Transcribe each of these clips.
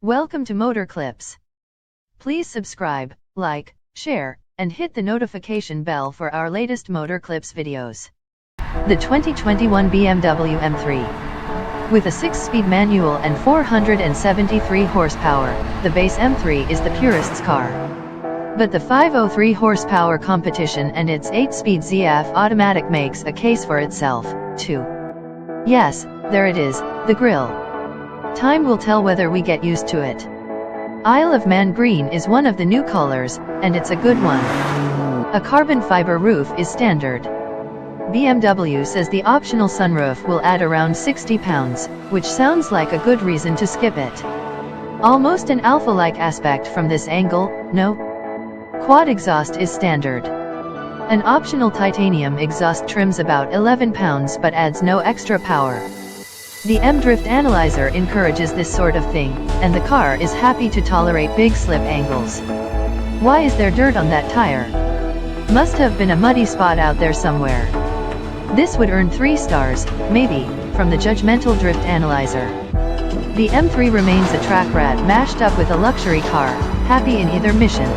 Welcome to Motor Clips. Please subscribe, like, share, and hit the notification bell for our latest Motor Clips videos. The 2021 BMW M3. With a 6-speed manual and 473 horsepower, the base M3 is the purist's car. But the 503 horsepower competition and its 8-speed ZF automatic makes a case for itself, too. Yes, there it is, the grille. Time will tell whether we get used to it. Isle of Man green is one of the new colors, and it's a good one. A carbon fiber roof is standard. BMW says the optional sunroof will add around 60 pounds, which sounds like a good reason to skip it. Almost an Alpha-like aspect from this angle, no? Quad exhaust is standard. An optional titanium exhaust trims about 11 pounds but adds no extra power. The M drift analyzer encourages this sort of thing, and the car is happy to tolerate big slip angles. Why is there dirt on that tire? Must have been a muddy spot out there somewhere. This would earn 3 stars, maybe, from the judgmental drift analyzer. The M3 remains a track rat mashed up with a luxury car, happy in either mission.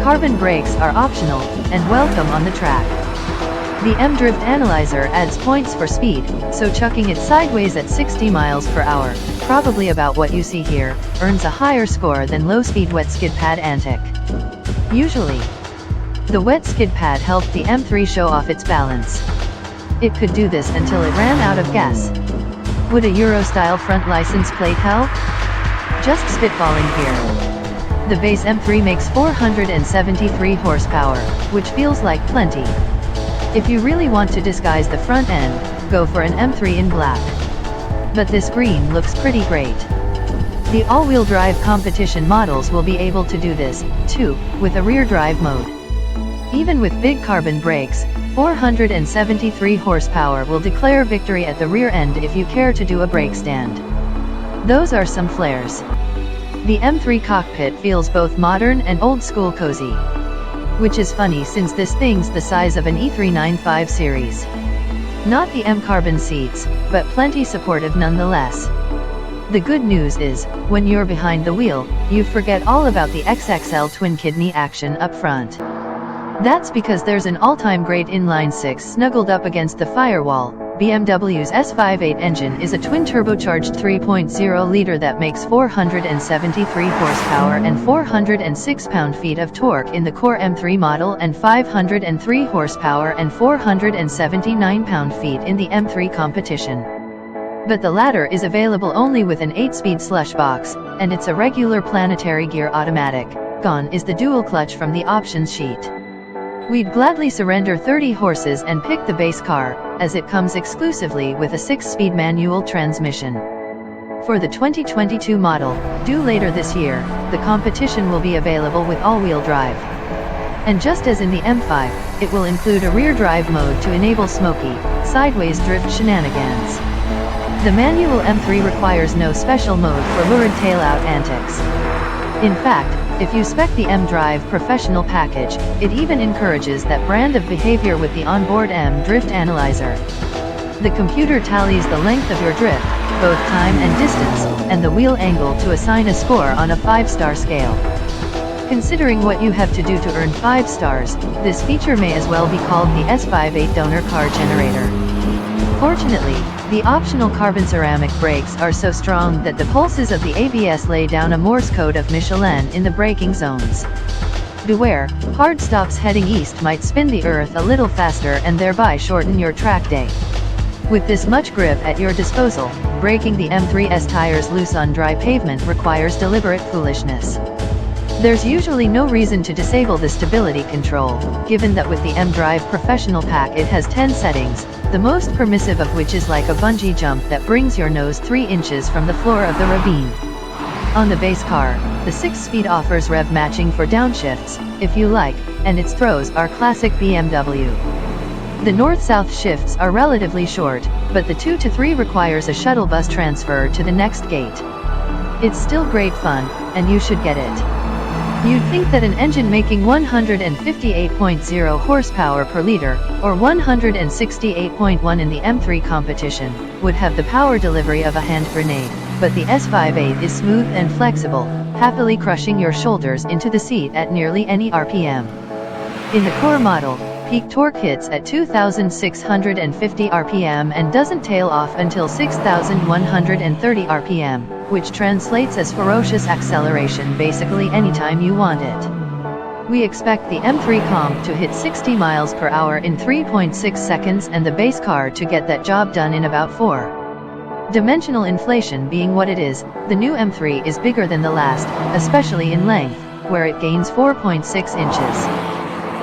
Carbon brakes are optional, and welcome on the track. The M drift analyzer adds points for speed, so chucking it sideways at 60 miles per hour, probably about what you see here, earns a higher score than low-speed wet skid pad antic. Usually, the wet skid pad helped the M3 show off its balance. It could do this until it ran out of gas. Would a Euro-style front license plate help? Just spitballing here. The base M3 makes 473 horsepower, which feels like plenty. If you really want to disguise the front end, go for an M3 in black. But this green looks pretty great. The all-wheel drive competition models will be able to do this, too, with a rear drive mode. Even with big carbon brakes, 473 horsepower will declare victory at the rear end if you care to do a brake stand. Those are some flares. The M3 cockpit feels both modern and old-school cozy. Which is funny since this thing's the size of an E395 series. Not the M carbon seats, but plenty supportive nonetheless. The good news is, when you're behind the wheel, you forget all about the XXL twin kidney action up front. That's because there's an all-time great inline-6 snuggled up against the firewall. BMW's S58 engine is a twin-turbocharged 3.0 liter that makes 473 horsepower and 406 pound-feet of torque in the core M3 model and 503 horsepower and 479 pound-feet in the M3 competition. But the latter is available only with an 8-speed slush box, and it's a regular planetary gear automatic. Gone is the dual clutch from the options sheet. We'd gladly surrender 30 horses and pick the base car, as it comes exclusively with a 6-speed manual transmission. For the 2022 model, due later this year, the competition will be available with all-wheel drive. And just as in the M5, it will include a rear drive mode to enable smoky, sideways drift shenanigans. The manual M3 requires no special mode for lurid tail-out antics. In fact, if you spec the M-Drive Professional package, it even encourages that brand of behavior with the onboard M Drift Analyzer. The computer tallies the length of your drift, both time and distance, and the wheel angle to assign a score on a 5-star scale. Considering what you have to do to earn 5 stars, this feature may as well be called the S58 donor car generator. Fortunately, the optional carbon ceramic brakes are so strong that the pulses of the ABS lay down a Morse code of Michelin in the braking zones. Beware, hard stops heading east might spin the earth a little faster and thereby shorten your track day. With this much grip at your disposal, braking the M3's tires loose on dry pavement requires deliberate foolishness. There's usually no reason to disable the stability control, given that with the M-Drive Professional pack it has 10 settings, the most permissive of which is like a bungee jump that brings your nose 3 inches from the floor of the ravine. On the base car, the 6-speed offers rev matching for downshifts, if you like, and its throws are classic BMW. The north-south shifts are relatively short, but the 2 to 3 requires a shuttle bus transfer to the next gate. It's still great fun, and you should get it. You'd think that an engine making 158.0 horsepower per liter, or 168.1 in the M3 competition, would have the power delivery of a hand grenade. but the S58 is smooth and flexible, happily crushing your shoulders into the seat at nearly any RPM. In the core model, peak torque hits at 2,650 RPM and doesn't tail off until 6,130 RPM, which translates as ferocious acceleration basically anytime you want it. We expect the M3 Comp to hit 60 miles per hour in 3.6 seconds and the base car to get that job done in about 4. Dimensional inflation being what it is, the new M3 is bigger than the last, especially in length, where it gains 4.6 inches.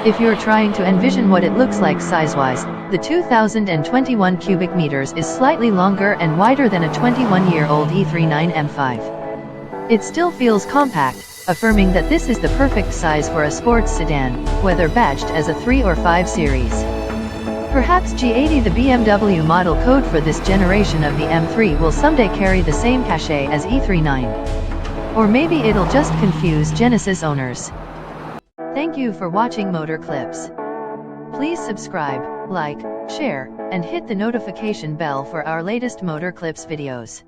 If you're trying to envision what it looks like size-wise, the 2021 cubic meters is slightly longer and wider than a 21-year-old E39 M5. It still feels compact, affirming that this is the perfect size for a sports sedan, whether badged as a 3 or 5 series. Perhaps G80, the BMW model code for this generation of the M3, will someday carry the same cachet as E39. Or maybe it'll just confuse Genesis owners. Thank you for watching Motor Clips. Please subscribe, like, share, and hit the notification bell for our latest Motor Clips videos.